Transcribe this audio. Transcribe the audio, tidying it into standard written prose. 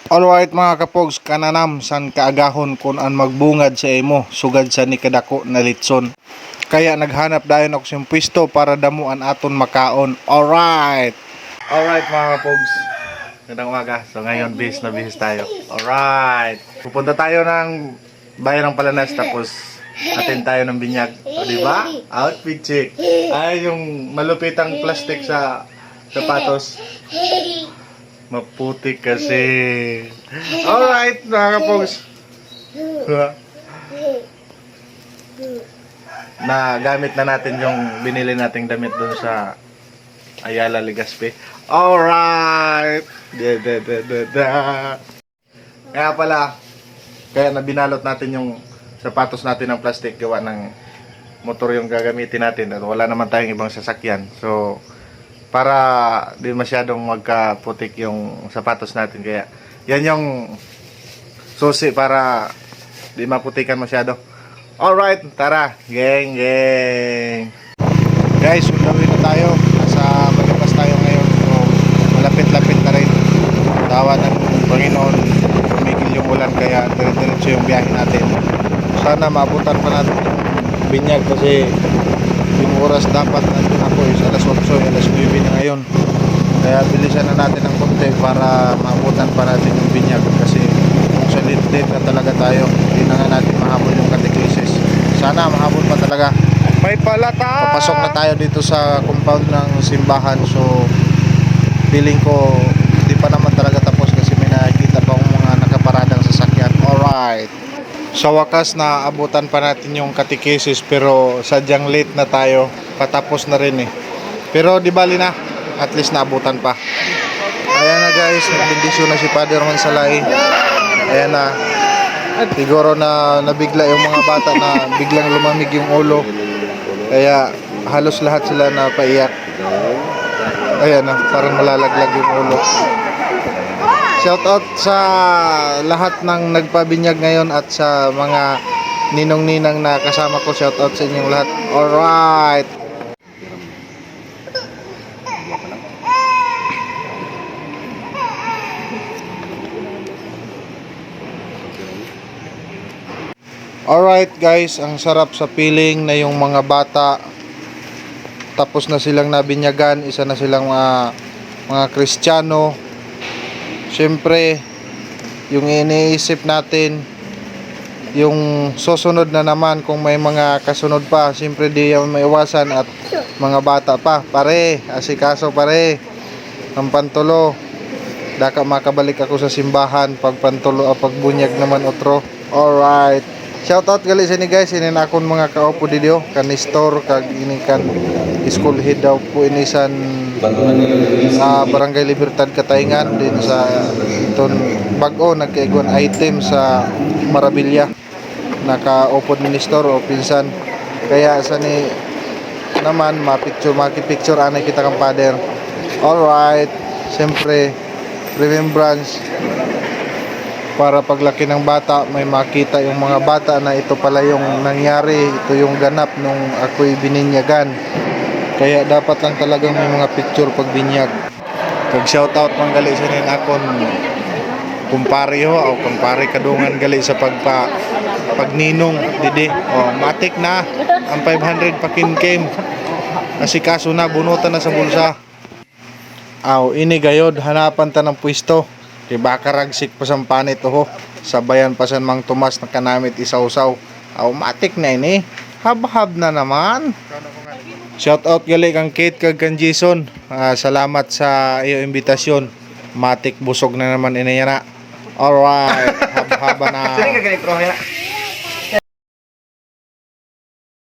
Alright mga kapogs, kananam san kaagahon kun an magbungad sa imo sugad sa nikadako na litson. Kaya naghanap dayon ako sa pwesto para damuan aton makaon. Alright mga kapogs, magandang umaga. So ngayon bihis na bihis tayo. Alright, pupunta tayo ng bayan ng Palanas tapos atin tayo ng binyag. So diba? Outfit check. Ay yung malupitang plastic sa sapatos. Maputi kasi. Alright, mga kapogs. Na gamit na natin yung binili nating damit dun sa Ayala, Legazpi. Alright. Kaya pala, kaya nabinalot natin yung sapatos natin ng plastic gawa ng motor yung gagamitin natin at wala naman tayong ibang sasakyan. So, para di masyadong magkaputik yung sapatos natin, kaya yan yung susi para di maputikan masyado. Alright, tara, geng guys, undawin na tayo, nasa malabas tayo ngayon. So malapit-lapit na rin, tawa ng Panginoon, tumigil yung ulan kaya dire-diretso yung biyahe natin. Sana maabutan pa natin yung binyag kasi yung oras dapat nandun ako is alas 8, alas 9 na ngayon. Kaya bilisan na natin ng konti para maabutan pa natin yung binyag kasi kung sa late na talaga tayo, hindi na nga natin mahabol yung catechesis. Sana mahabol pa talaga. May palata! Papasok na tayo dito sa compound ng simbahan. So feeling ko hindi pa naman talaga tapos kasi may nakikita pa akong mga nakaparadang sasakyan. Alright, sa wakas na abutan pa natin yung catechesis pero sadyang late na tayo, patapos na rin eh. Pero di bali na, at least naabutan pa. Ayan na guys, nagbindisyon na si Father Mansalay. Ayan na, siguro na nabigla yung mga bata na biglang lumamig yung ulo, kaya halos lahat sila na paiyak. Ayan na, parang malalaglag yung ulo. Shoutout sa lahat ng nagpabinyag ngayon at sa mga ninong-ninang na kasama ko. Shoutout sa inyong lahat. Alright. Alright guys, ang sarap sa feeling na yung mga bata tapos na silang nabinyagan, isa na silang mga Kristiyano. Siyempre, yung iniisip natin, yung susunod na naman kung may mga kasunod pa, siyempre di yung maiwasan at mga bata pa. Pare, asikaso pare, ang pantulo. Daka makabalik ako sa simbahan pag pantulo o pagbunyag naman otro. Alright. Shoutout gali sa ni guys, inin akon mga kaupo dito, kanistor, kag inikan school head daw po inisan Barangay Libertad Katayngan din sa iton bag-o nagkaiguan item sa Marabilia, naka-upod minister o pinsan, kaya sa ni naman makipicture anay kita kang father. Alright, siyempre remembrance para paglaki ng bata may makita yung mga bata na ito pala yung nangyari, ito yung ganap nung ako'y bininyagan. Kaya dapat lang talagang may mga picture pag binyag. Kag shoutout man gali sa nin akon kumpare ho o kumpare kadungan gali sa pagninong didi. O matik na ang 500 pakinkem. Asikaso na, bunutan na sa bulsa. Aw ini gayod hanapan ta ng pwesto. Kay baka ragsik pa sa panit ho. Sabayan pa sa Mang Tomas na kanamit isaw-saw. Aw matik na ini. Habhab na naman. Shoutout gali kang Kate kag kang Jason. Salamat sa iyo imbitasyon. Matik busog na naman ini na. Alright, haba na.